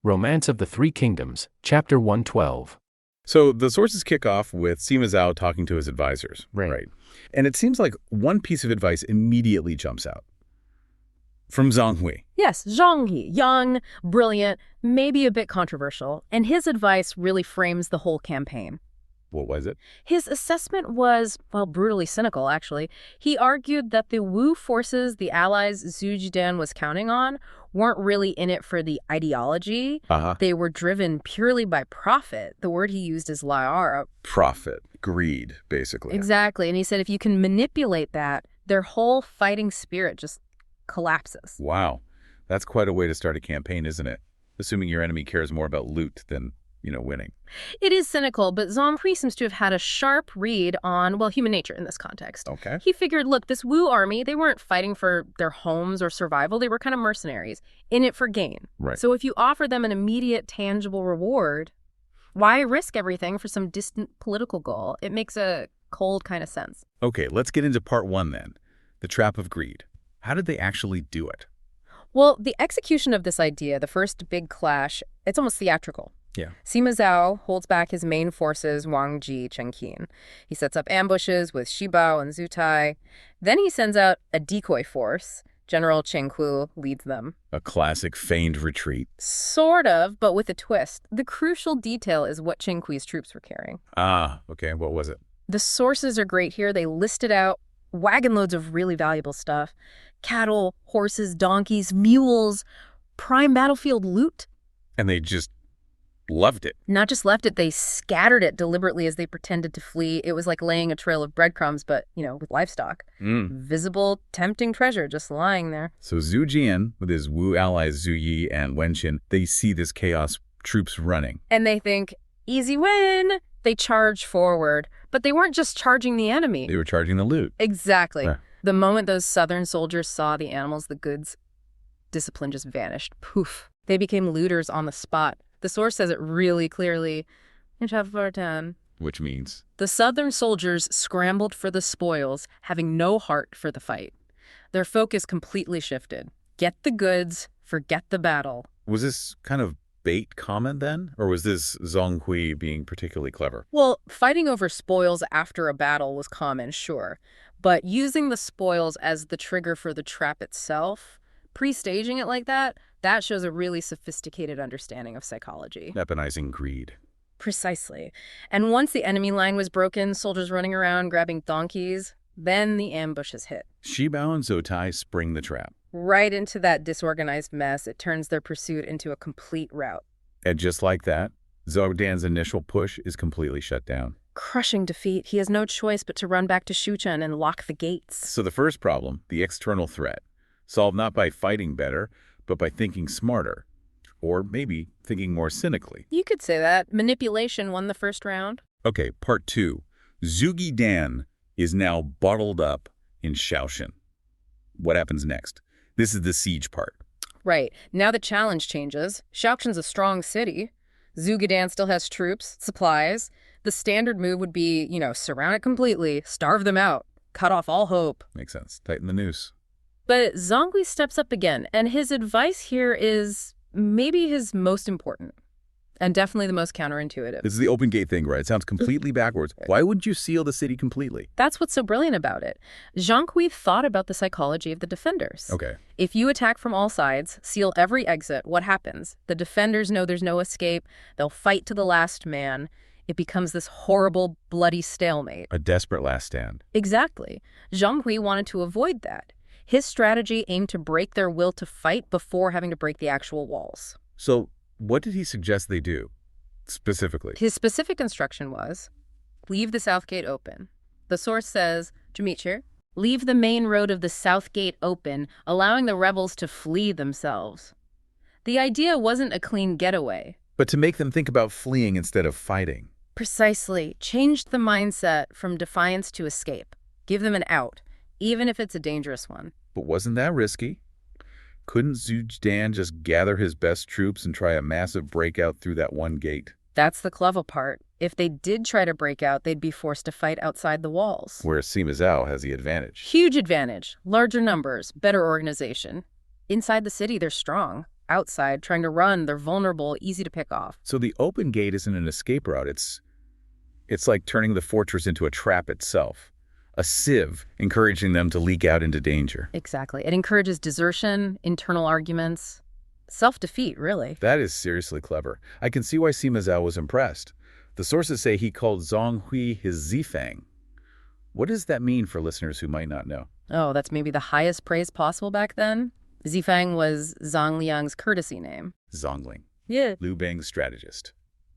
Romance of the Three Kingdoms, Chapter 112. So the sources kick off with Sima Zhao talking to his advisors. Right. And it seems like one piece of advice immediately jumps out. From Zhang Hui. Yes, Zhuge, young, brilliant, maybe a bit controversial, and his advice really frames the whole campaign. What was it? His assessment was, well, brutally cynical, actually. He argued that the Wu forces the allies Zhuge was counting on weren't really in it for the ideology. They were driven purely by profit. The word he used is la'ar. Profit. Greed, basically. Exactly. And he said if you can manipulate that, their whole fighting spirit just collapses. Wow. That's quite a way to start a campaign, isn't it? Assuming your enemy cares more about loot than, winning. It is cynical, but Zhang Hui seems to have had a sharp read on, well, human nature in this context. Okay. He figured, look, this Wu army, they weren't fighting for their homes or survival. They were kind of mercenaries, in it for gain. Right. So if you offer them an immediate, tangible reward, why risk everything for some distant political goal? It makes a cold kind of sense. Okay, let's get into part one then. The trap of greed. How did they actually do it? Well, the execution of this idea, the first big clash, it's almost theatrical. Yeah. Sima Zhao holds back his main forces, Wang Ji, Chen Qin. He sets up ambushes with Xi Bao and Zhu Tai. Then he sends out a decoy force. General Chen Ku leads them. A classic feigned retreat. Sort of, but with a twist. The crucial detail is what Chen Kui's troops were carrying. Okay. What was it? The sources are great here. They listed out wagon loads of really valuable stuff. Cattle, horses, donkeys, mules, prime battlefield loot. And they just loved it. Not just left it, they scattered it deliberately as they pretended to flee. It was like laying a trail of breadcrumbs, but, with livestock. Visible, tempting treasure just lying there. So Zhu Jian, with his Wu allies Zhu Yi and Wen Qin, they see this chaos, troops running. And they think, easy win. They charge forward. But they weren't just charging the enemy. They were charging the loot. Exactly. The moment those southern soldiers saw the animals, the goods, discipline just vanished. Poof. They became looters on the spot. The source says it really clearly in chapter 10. Which means? The southern soldiers scrambled for the spoils, having no heart for the fight. Their focus completely shifted. Get the goods, forget the battle. Was this kind of bait comment then? Or was this Zhang Hui being particularly clever? Well, fighting over spoils after a battle was common, sure. But using the spoils as the trigger for the trap itself, pre-staging it like that shows a really sophisticated understanding of psychology. Weaponizing greed. Precisely. And once the enemy line was broken, soldiers running around grabbing donkeys, then the ambushes hit. Xi Bao and Zhu Tai spring the trap. Right into that disorganized mess. It turns their pursuit into a complete rout. And just like that, Zhou Dan's initial push is completely shut down. Crushing defeat. He has no choice but to run back to Shuchen and lock the gates. So the first problem, the external threat, solved not by fighting better, but by thinking smarter. Or maybe thinking more cynically. You could say that. Manipulation won the first round. Okay, part two. Zhuge Dan is now bottled up in Shaoxin. What happens next? This is the siege part. Right. Now the challenge changes. Shaoxin's a strong city. Zhuge Dan still has troops, supplies. The standard move would be, surround it completely, starve them out, cut off all hope. Makes sense. Tighten the noose. But Zhang Hui steps up again, and his advice here is maybe his most important, and definitely the most counterintuitive. This is the open gate thing, right? It sounds completely backwards. Why wouldn't you seal the city completely? That's what's so brilliant about it. Zhang Hui thought about the psychology of the defenders. Okay. If you attack from all sides, seal every exit, what happens? The defenders know there's no escape. They'll fight to the last man. It becomes this horrible, bloody stalemate. A desperate last stand. Exactly. Zhang Hui wanted to avoid that. His strategy aimed to break their will to fight before having to break the actual walls. So what did he suggest they do, specifically? His specific instruction was, leave the south gate open. The source says, Dmitri, leave the main road of the south gate open, allowing the rebels to flee themselves. The idea wasn't a clean getaway. But to make them think about fleeing instead of fighting. Precisely. Changed the mindset from defiance to escape. Give them an out, even if it's a dangerous one. But wasn't that risky? Couldn't Zhuge Dan just gather his best troops and try a massive breakout through that one gate? That's the clever part. If they did try to break out, they'd be forced to fight outside the walls. Whereas Sima Zhao has the advantage. Huge advantage. Larger numbers, better organization. Inside the city, they're strong. outside, trying to run. They're vulnerable, easy to pick off. So the open gate isn't an escape route. It's like turning the fortress into a trap itself. A sieve, encouraging them to leak out into danger. Exactly. It encourages desertion, internal arguments, self-defeat, really. That is seriously clever. I can see why Sima Zhao was impressed. The sources say he called Zhang Hui his Zifang. What does that mean for listeners who might not know? Oh, that's maybe the highest praise possible back then? Zifang was Zhang Liang's courtesy name. Zongling. Yeah. Liu Bang's strategist.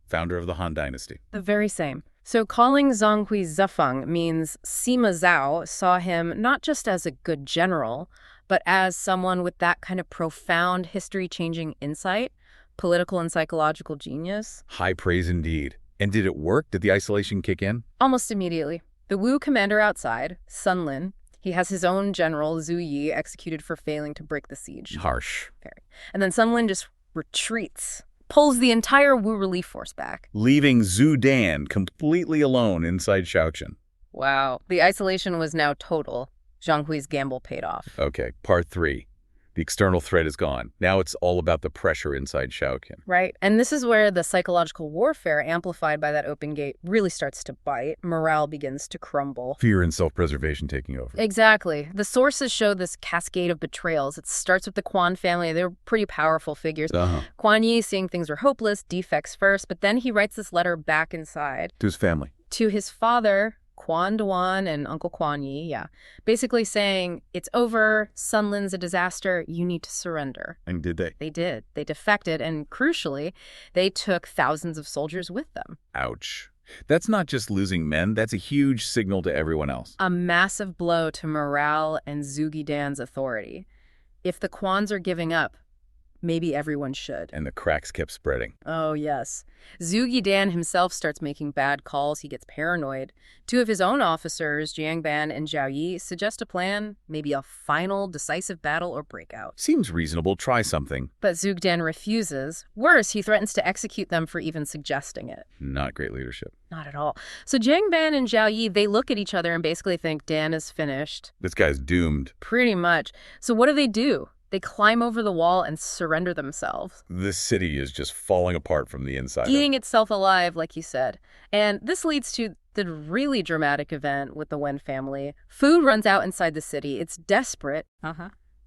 Founder of the Han Dynasty. The very same. So calling Zhang Hui Zifang means Sima Zhao saw him not just as a good general, but as someone with that kind of profound history-changing insight, political and psychological genius. High praise indeed. And did it work? Did the isolation kick in? Almost immediately. The Wu commander outside, Sun Lin, he has his own general, Zhu executed for failing to break the siege. Harsh. Very. And then Sun Lin just retreats, pulls the entire Wu relief force back. Leaving Zhu Dan completely alone inside Shaoqing. Wow. The isolation was now total. Zhang Hui's gamble paid off. Okay, part 3. The external threat is gone. Now it's all about the pressure inside Shaoqing. Right. And this is where the psychological warfare amplified by that open gate really starts to bite. Morale begins to crumble. Fear and self-preservation taking over. Exactly. The sources show this cascade of betrayals. It starts with the Quan family. They're pretty powerful figures. Quan Yi seeing things are hopeless, defects first, but then he writes this letter back inside. To his family. To his father, Quan Duan, and Uncle Quan Yi, basically saying, it's over, Sun Lin's a disaster, you need to surrender. And did they? They did. They defected, and crucially, they took thousands of soldiers with them. Ouch. That's not just losing men, that's a huge signal to everyone else. A massive blow to morale and Zhuge Dan's authority. If the Quans are giving up, maybe everyone should. And the cracks kept spreading. Oh, yes. Zhuge Dan himself starts making bad calls. He gets paranoid. 2 of his own officers, Jiang Ban and Zhao Yi, suggest a plan, maybe a final, decisive battle or breakout. Seems reasonable. Try something. But Zhuge Dan refuses. Worse, he threatens to execute them for even suggesting it. Not great leadership. Not at all. So Jiang Ban and Zhao Yi, they look at each other and basically think Dan is finished. This guy's doomed. Pretty much. So what do? They climb over the wall and surrender themselves. This city is just falling apart from the inside. Eating itself alive, like you said. And this leads to the really dramatic event with the Wen family. Food runs out inside the city. It's desperate.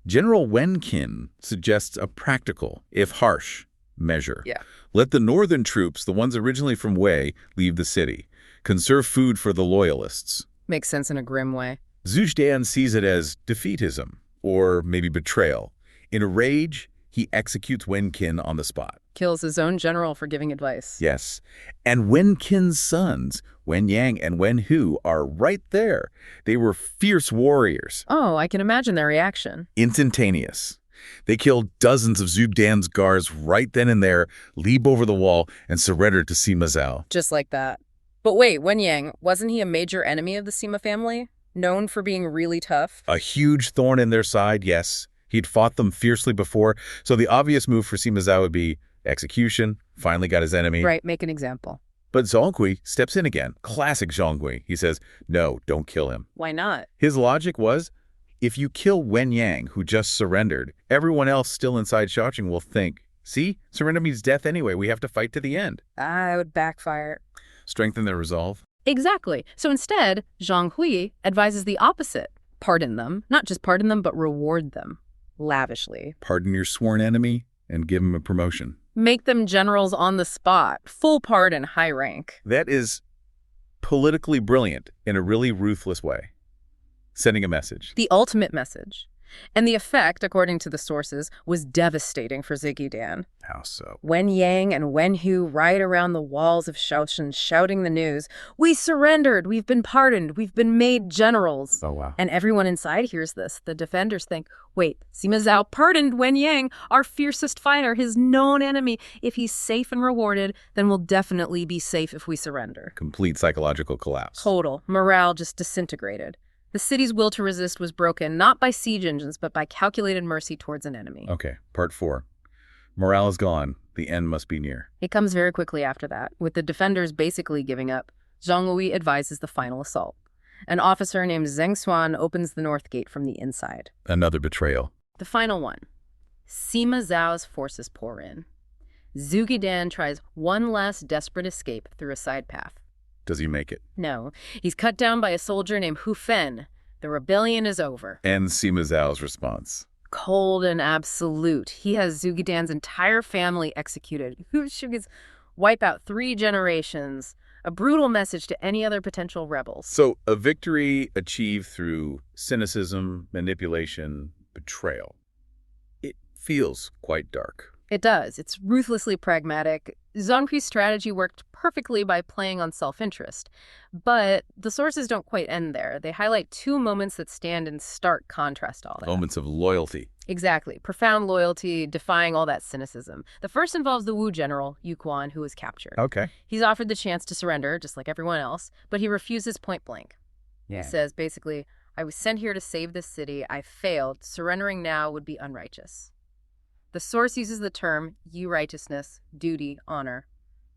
General Wen Qin suggests a practical, if harsh, measure. Yeah. Let the northern troops, the ones originally from Wei, leave the city. Conserve food for the loyalists. Makes sense in a grim way. Zhuge Dan sees it as defeatism, or maybe betrayal. In a rage, he executes Wen Qin on the spot. Kills his own general for giving advice. Yes. And Wen Qin's sons, Wen Yang and Wen Hu, are right there. They were fierce warriors. Oh, I can imagine their reaction. Instantaneous. They killed dozens of Zhuge Dan's guards right then and there, leap over the wall, and surrender to Sima Zhao. Just like that. But wait, Wen Yang, wasn't he a major enemy of the Sima family? Known for being really tough? A huge thorn in their side, yes. He'd fought them fiercely before, so the obvious move for Sima Zhao would be execution, finally got his enemy. Right, make an example. But Zhonghui steps in again. Classic Zhonghui. He says, no, don't kill him. Why not? His logic was, if you kill Wen Yang, who just surrendered, everyone else still inside Shaoqing will think, see, surrender means death anyway, we have to fight to the end. It would backfire. Strengthen their resolve. Exactly. So instead, Zhang Hui advises the opposite. Pardon them. Not just pardon them, but reward them. Lavishly. Pardon your sworn enemy and give him a promotion. Make them generals on the spot. Full pardon, high rank. That is politically brilliant in a really ruthless way. Sending a message. The ultimate message. And the effect, according to the sources, was devastating for Zhuge Dan. How so? Wen Yang and Wen Hu ride around the walls of Shaoqing shouting the news. We surrendered. We've been pardoned. We've been made generals. Oh, wow. And everyone inside hears this. The defenders think, wait, Sima Zhao pardoned Wen Yang, our fiercest fighter, his known enemy. If he's safe and rewarded, then we'll definitely be safe if we surrender. Complete psychological collapse. Total. Morale just disintegrated. The city's will to resist was broken, not by siege engines, but by calculated mercy towards an enemy. Okay, part 4. Morale is gone. The end must be near. It comes very quickly after that, with the defenders basically giving up. Zhang Hui advises the final assault. An officer named Zheng Xuan opens the north gate from the inside. Another betrayal. The final one. Sima Zhao's forces pour in. Zhuge Dan tries one last desperate escape through a side path. Does he make it? No, he's cut down by a soldier named Hu Fen. The rebellion is over. And Sima Zhao's response? Cold and absolute. He has Zhuge Dan's entire family executed. Zhuge's wipe out 3 generations. A brutal message to any other potential rebels. So a victory achieved through cynicism, manipulation, betrayal. It feels quite dark. It does. It's ruthlessly pragmatic. Zhang Hui's strategy worked perfectly by playing on self-interest. But the sources don't quite end there. They highlight 2 moments that stand in stark contrast to all that. Moments of loyalty. Exactly. Profound loyalty, defying all that cynicism. The first involves the Wu general, Yu Quan, who was captured. Okay. He's offered the chance to surrender, just like everyone else, but he refuses point blank. Yeah. He says, basically, I was sent here to save this city. I failed. Surrendering now would be unrighteous. The source uses the term righteousness, duty, honor.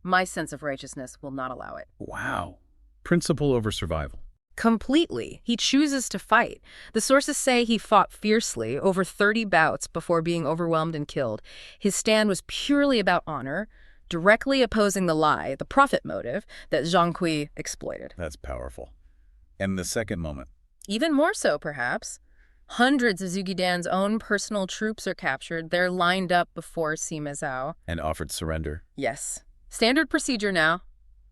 My sense of righteousness will not allow it. Wow. Principle over survival. Completely. He chooses to fight. The sources say he fought fiercely over 30 bouts before being overwhelmed and killed. His stand was purely about honor, directly opposing the lie, the profit motive, that Zhang Hui exploited. That's powerful. And the second moment? Even more so, perhaps. Hundreds of Zhuge Dan's own personal troops are captured. They're lined up before Sima Zhao. And offered surrender? Yes. Standard procedure now.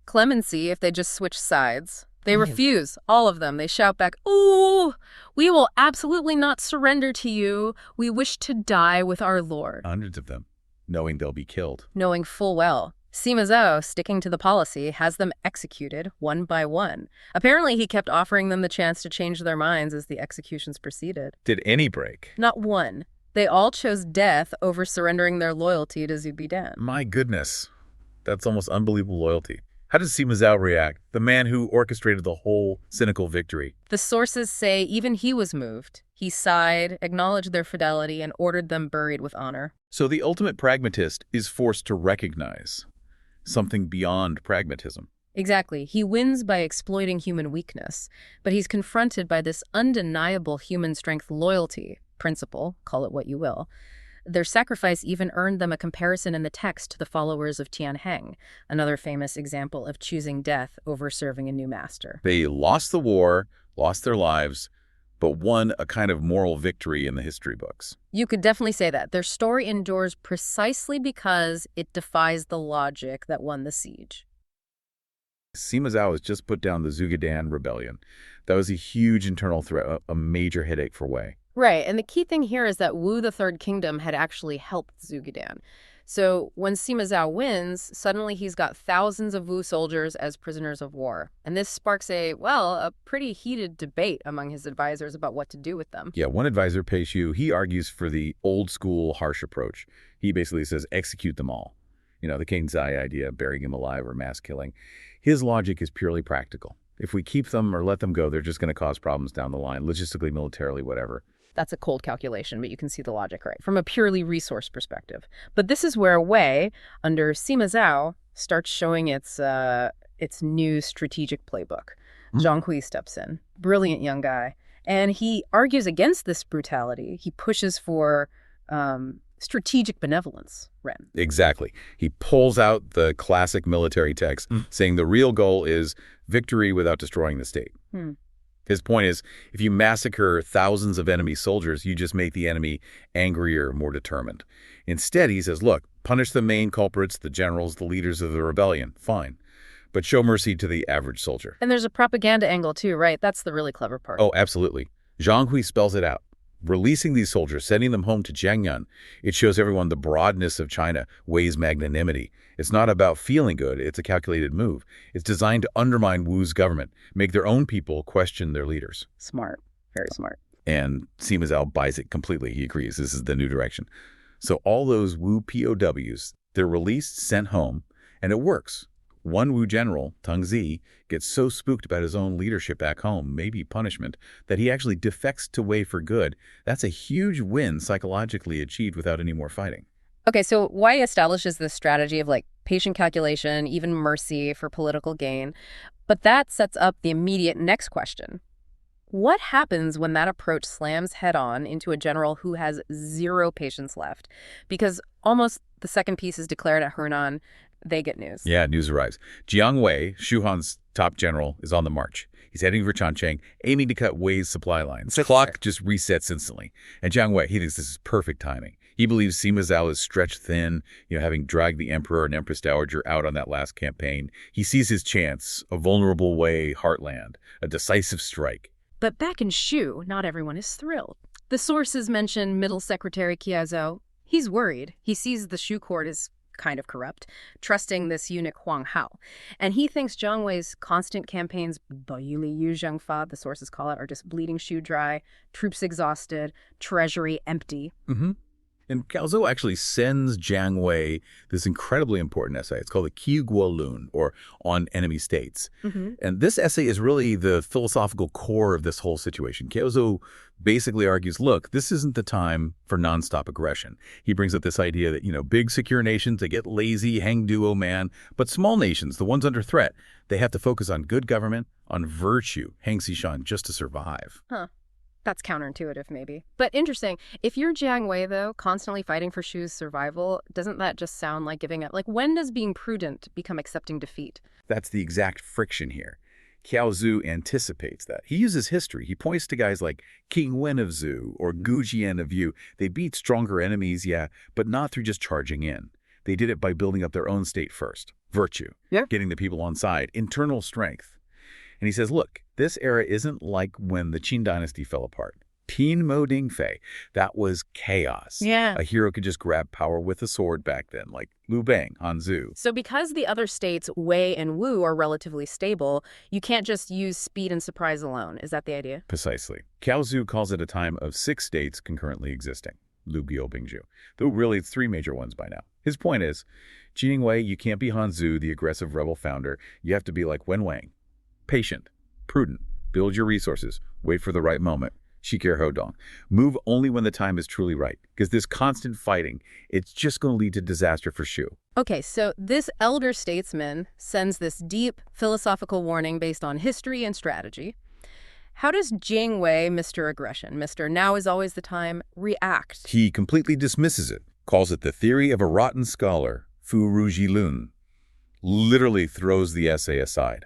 Clemency if they just switch sides. They refuse, all of them. They shout back, "Ooh, we will absolutely not surrender to you. We wish to die with our lord." Hundreds of them, knowing they'll be killed. Knowing full well. Sima Zhao, sticking to the policy, has them executed one by one. Apparently, he kept offering them the chance to change their minds as the executions proceeded. Did any break? Not one. They all chose death over surrendering their loyalty to Zhuge Dan. My goodness. That's almost unbelievable loyalty. How did Sima Zhao react, the man who orchestrated the whole cynical victory? The sources say even he was moved. He sighed, acknowledged their fidelity, and ordered them buried with honor. So the ultimate pragmatist is forced to recognize something beyond pragmatism. Exactly. He wins by exploiting human weakness, but he's confronted by this undeniable human strength loyalty principle, call it what you will. Their sacrifice even earned them a comparison in the text to the followers of Tianheng, another famous example of choosing death over serving a new master. They lost the war, lost their lives, but won a kind of moral victory in the history books. You could definitely say that. Their story endures precisely because it defies the logic that won the siege. Sima Zhao has just put down the Zhuge Dan rebellion. That was a huge internal threat, a major headache for Wei. Right, and the key thing here is that Wu, the Third Kingdom, had actually helped Zhuge Dan. So when Sima Zhao wins, suddenly he's got thousands of Wu soldiers as prisoners of war. And this sparks a pretty heated debate among his advisors about what to do with them. Yeah, one advisor, Pei Xiu, he argues for the old school harsh approach. He basically says, execute them all. You know, the King Zai idea, burying him alive or mass killing. His logic is purely practical. If we keep them or let them go, they're just going to cause problems down the line, logistically, militarily, whatever. That's a cold calculation, but you can see the logic, right, from a purely resource perspective. But this is where Wei, under Sima Zhao, starts showing its new strategic playbook. Zhang Hui steps in, brilliant young guy, and he argues against this brutality. He pushes for strategic benevolence, Ren. Exactly. He pulls out the classic military text, saying the real goal is victory without destroying the state. His point is, if you massacre thousands of enemy soldiers, you just make the enemy angrier, more determined. Instead, he says, look, punish the main culprits, the generals, the leaders of the rebellion, fine. But show mercy to the average soldier. And there's a propaganda angle too, right? That's the really clever part. Oh, absolutely. Zhang Hui spells it out. Releasing these soldiers, sending them home to Jiangnan, it shows everyone the broadness of China, Wei's magnanimity. It's not about feeling good, it's a calculated move. It's designed to undermine Wu's government, make their own people question their leaders. Smart. Very smart. And Sima Zhao buys it completely. He agrees this is the new direction. So all those Wu POWs, they're released, sent home, and it works. One Wu general, Teng Zi, gets so spooked about his own leadership back home, maybe punishment, that he actually defects to Wei for good. That's a huge win psychologically achieved without any more fighting. Okay, so Wei establishes this strategy of patient calculation, even mercy for political gain. But that sets up the immediate next question. What happens when that approach slams head-on into a general who has zero patience left? Because almost the second piece is declared at Hernan, they get news. Yeah, news arrives. Jiang Wei, Shu Han's top general, is on the march. He's heading for Changcheng, aiming to cut Wei's supply lines. The clock just resets instantly. And Jiang Wei, he thinks this is perfect timing. He believes Sima Zhao is stretched thin, having dragged the emperor and empress dowager out on that last campaign. He sees his chance, a vulnerable Wei heartland, a decisive strike. But back in Shu, not everyone is thrilled. The sources mention Middle Secretary Qiazhou. He's worried. He sees the Shu court is kind of corrupt, trusting this eunuch Huang Hao. And he thinks Jiang Wei's constant campaigns, the sources call it, are just bleeding Shu dry, troops exhausted, treasury empty. And Qiazhou actually sends Jiang Wei this incredibly important essay. It's called the Qi Guolun, or On Enemy States. And this essay is really the philosophical core of this whole situation. Qiazhou basically argues, look, this isn't the time for nonstop aggression. He brings up this idea that, big secure nations, they get lazy, hang duo man, but small nations, the ones under threat, they have to focus on good government, on virtue, hang Xishan, just to survive. That's counterintuitive, maybe. But interesting. If you're Jiang Wei, though, constantly fighting for Shu's survival, doesn't that just sound like giving up? Like, when does being prudent become accepting defeat? That's the exact friction here. Qiazhou anticipates that. He uses history. He points to guys like King Wen of Zhu or Gu Jian of Yu. They beat stronger enemies, yeah, but not through just charging in. They did it by building up their own state first. Virtue. Yeah. Getting the people on side. Internal strength. And he says, look, this era isn't like when the Qin dynasty fell apart. Tin Mo Ding Fei, that was chaos. Yeah. A hero could just grab power with a sword back then, like Liu Bang, Han Zu. So because the other states, Wei and Wu, are relatively stable, you can't just use speed and surprise alone. Is that the idea? Precisely. Qiazhou calls it a time of 6 states concurrently existing. Lu Biu Bingzhu. Though really it's 3 major ones by now. His point is, Jing Wei, you can't be Han Zu, the aggressive rebel founder. You have to be like Wen Wang. Patient, prudent, build your resources, wait for the right moment. Shikir Hodong. Move only when the time is truly right, because this constant fighting, it's just going to lead to disaster for Shu. Okay, so this elder statesman sends this deep philosophical warning based on history and strategy. How does Jiang Wei, Mr. Aggression, Mr. Now is always the time, react? He completely dismisses it, calls it the theory of a rotten scholar, Fu Rujilun, literally throws the essay aside.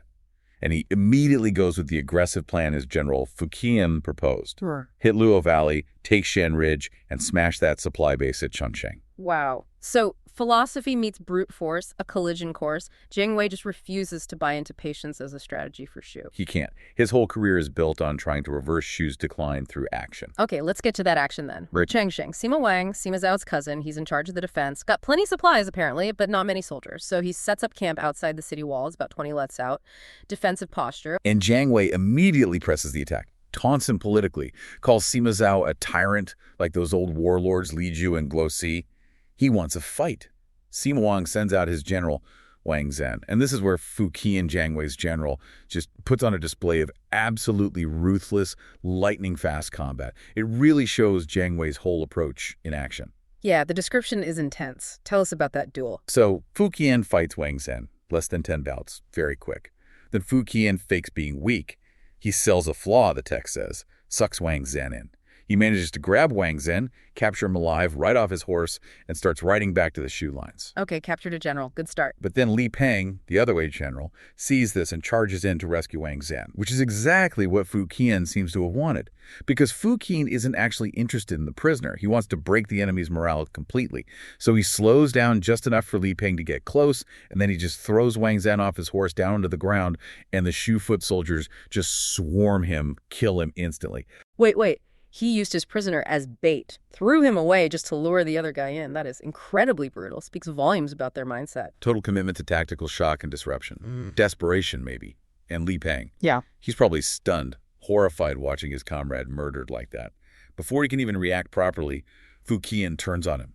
And he immediately goes with the aggressive plan his general Fuqian proposed. Sure. Hit Luo Valley, take Shen Ridge, and smash that supply base at Changcheng. Wow. So philosophy meets brute force, a collision course. Jiang Wei just refuses to buy into patience as a strategy for Shu. He can't. His whole career is built on trying to reverse Shu's decline through action. Okay, let's get to that action then. Right. Changsheng, Sima Wang, Sima Zhao's cousin, he's in charge of the defense. Got plenty supplies, apparently, but not many soldiers. So he sets up camp outside the city walls, about 20 lets out. Defensive posture. And Jiang Wei immediately presses the attack, taunts him politically, calls Sima Zhao a tyrant like those old warlords Li Ju and Guo Si. He wants a fight. Sima Wang sends out his general, Wang Zhen. And this is where Fuqian, Jiang Wei's general, just puts on a display of absolutely ruthless, lightning-fast combat. It really shows Jiang Wei's whole approach in action. Yeah, the description is intense. Tell us about that duel. So Fuqian fights Wang Zhen, less than 10 bouts, very quick. Then Fuqian fakes being weak. He sells a flaw, the text says, sucks Wang Zhen in. He manages to grab Wang Zhen, capture him alive right off his horse, and starts riding back to the Shu lines. Okay, captured a general. Good start. But then Li Peng, the other Wei general, sees this and charges in to rescue Wang Zhen, which is exactly what Fuqian seems to have wanted. Because Fuqian isn't actually interested in the prisoner. He wants to break the enemy's morale completely. So he slows down just enough for Li Peng to get close, and then he just throws Wang Zhen off his horse down onto the ground, and the Shu foot soldiers just swarm him, kill him instantly. Wait. He used his prisoner as bait, threw him away just to lure the other guy in. That is incredibly brutal. Speaks volumes about their mindset. Total commitment to tactical shock and disruption. Desperation, maybe. And Li Peng. Yeah. He's probably stunned, horrified watching his comrade murdered like that. Before he can even react properly, Fuqian turns on him,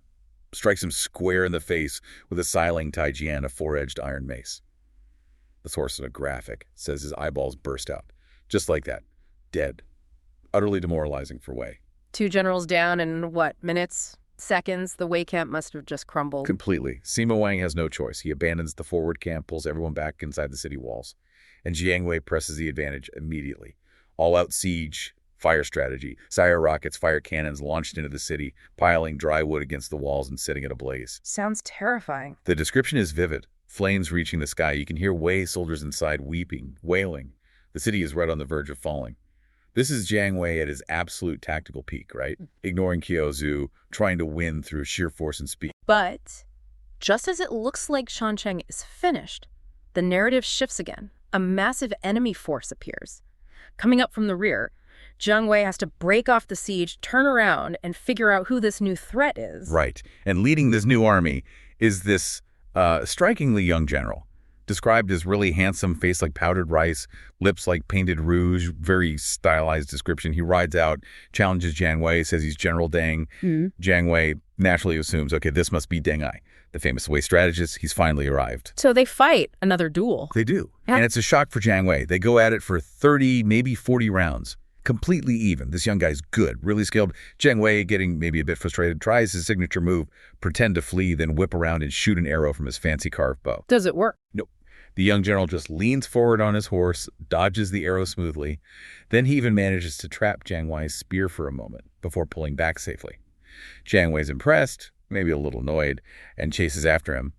strikes him square in the face with a Siling Taijian, a 4-edged iron mace. The source of a graphic says his eyeballs burst out. Just like that. Dead. Utterly demoralizing for Wei. 2 generals down in, minutes? Seconds? The Wei camp must have just crumbled. Completely. Sima Wang has no choice. He abandons the forward camp, pulls everyone back inside the city walls. And Jiang Wei presses the advantage immediately. All-out siege, fire strategy. Sire rockets, fire cannons launched into the city, piling dry wood against the walls and setting it ablaze. Sounds terrifying. The description is vivid. Flames reaching the sky. You can hear Wei soldiers inside weeping, wailing. The city is right on the verge of falling. This is Jiang Wei at his absolute tactical peak, right? Ignoring Qiao Zhu, trying to win through sheer force and speed. But just as it looks like Shancheng is finished, the narrative shifts again. A massive enemy force appears. Coming up from the rear, Jiang Wei has to break off the siege, turn around, and figure out who this new threat is. Right. And leading this new army is this strikingly young general, described as really handsome, face like powdered rice, lips like painted rouge, very stylized description. He rides out, challenges Jiang Wei, says he's General Deng. Jiang Wei naturally assumes, okay, this must be Deng Ai, the famous Wei strategist. He's finally arrived. So they fight another duel. They do. Yeah. And it's a shock for Jiang Wei. They go at it for 30, maybe 40 rounds. Completely even. This young guy's good, really skilled. Jiang Wei, getting maybe a bit frustrated, tries his signature move, pretend to flee, then whip around and shoot an arrow from his fancy carved bow. Does it work? Nope. The young general just leans forward on his horse, dodges the arrow smoothly. Then he even manages to trap Jiang Wei's spear for a moment before pulling back safely. Jiang Wei's impressed, maybe a little annoyed, and chases after him.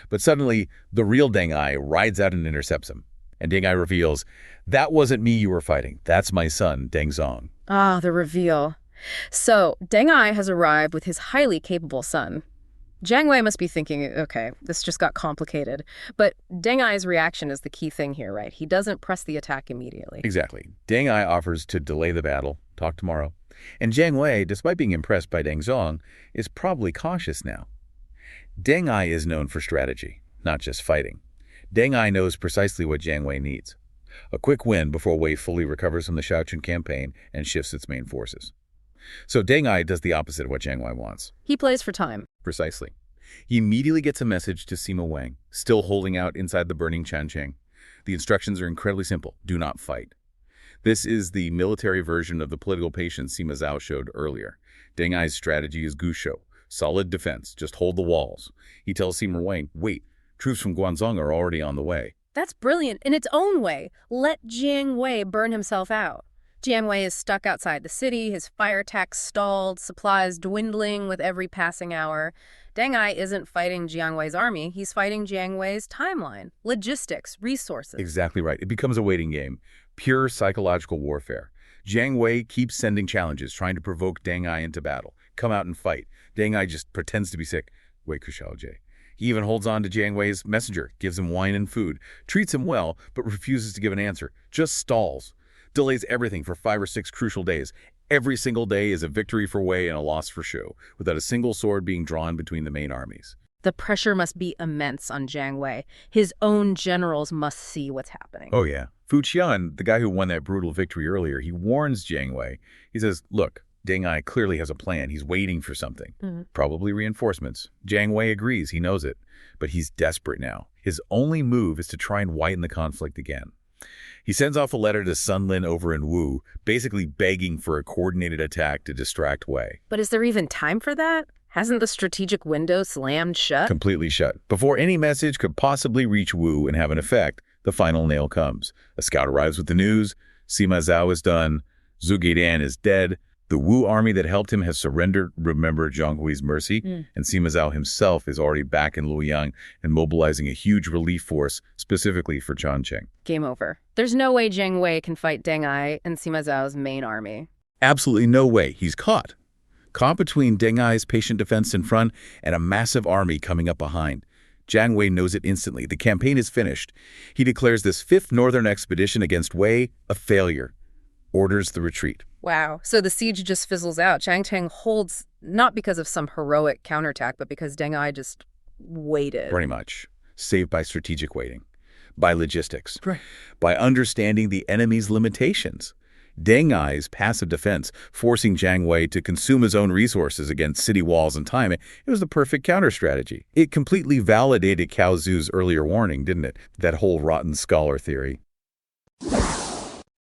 But suddenly, the real Deng Ai rides out and intercepts him. And Deng Ai reveals, "That wasn't me you were fighting. That's my son, Deng Zong." Ah, the reveal. So Deng Ai has arrived with his highly capable son. Jiang Wei must be thinking, okay, this just got complicated. But Deng Ai's reaction is the key thing here, right? He doesn't press the attack immediately. Exactly. Deng Ai offers to delay the battle, talk tomorrow. And Jiang Wei, despite being impressed by Deng Zong, is probably cautious now. Deng Ai is known for strategy, not just fighting. Deng Ai knows precisely what Jiang Wei needs. A quick win before Wei fully recovers from the Shaochun campaign and shifts its main forces. So Deng Ai does the opposite of what Jiang Wei wants. He plays for time. Precisely. He immediately gets a message to Sima Wang, still holding out inside the burning Changcheng. The instructions are incredibly simple. Do not fight. This is the military version of the political patience Sima Zhao showed earlier. Deng Ai's strategy is Gushou, solid defense, just hold the walls. He tells Sima Wang, wait, troops from Guanzhong are already on the way. That's brilliant in its own way. Let Jiang Wei burn himself out. Jiang Wei is stuck outside the city, his fire attack stalled, supplies dwindling with every passing hour. Deng Ai isn't fighting Jiang Wei's army, he's fighting Jiang Wei's timeline, logistics, resources. Exactly right. It becomes a waiting game, pure psychological warfare. Jiang Wei keeps sending challenges, trying to provoke Deng Ai into battle. Come out and fight. Deng Ai just pretends to be sick. Wei Kuxiaojie. He even holds on to Jiang Wei's messenger, gives him wine and food, treats him well, but refuses to give an answer, just stalls. Delays everything for 5 or 6 crucial days. Every single day is a victory for Wei and a loss for Shu, without a single sword being drawn between the main armies. The pressure must be immense on Jiang Wei. His own generals must see what's happening. Oh yeah. Fu Qian, the guy who won that brutal victory earlier, he warns Jiang Wei. He says, look, Deng Ai clearly has a plan. He's waiting for something. Probably reinforcements. Jiang Wei agrees. He knows it. But he's desperate now. His only move is to try and widen the conflict again. He sends off a letter to Sun Lin over in Wu, basically begging for a coordinated attack to distract Wei. But is there even time for that? Hasn't the strategic window slammed shut? Completely shut. Before any message could possibly reach Wu and have an effect, the final nail comes. A scout arrives with the news. Sima Zhao is done. Zhuge Dan is dead. The Wu army that helped him has surrendered. Remember Zhang Hui's mercy? And Sima Zhao himself is already back in Luoyang and mobilizing a huge relief force specifically for Changcheng. Game over. There's no way Jiang Wei can fight Deng Ai and Sima Zhao's main army. Absolutely no way. He's caught. Caught between Deng Ai's patient defense in front and a massive army coming up behind. Jiang Wei knows it instantly. The campaign is finished. He declares this 5th Northern expedition against Wei a failure. Orders the retreat. Wow. So the siege just fizzles out. Changcheng holds not because of some heroic counterattack, but because Deng Ai just waited. Pretty much. Saved by strategic waiting. By logistics. Right. By understanding the enemy's limitations. Deng Ai's passive defense, forcing Jiang Wei to consume his own resources against city walls and time, it was the perfect counter strategy. It completely validated Qiao Zhu's earlier warning, didn't it? That whole rotten scholar theory.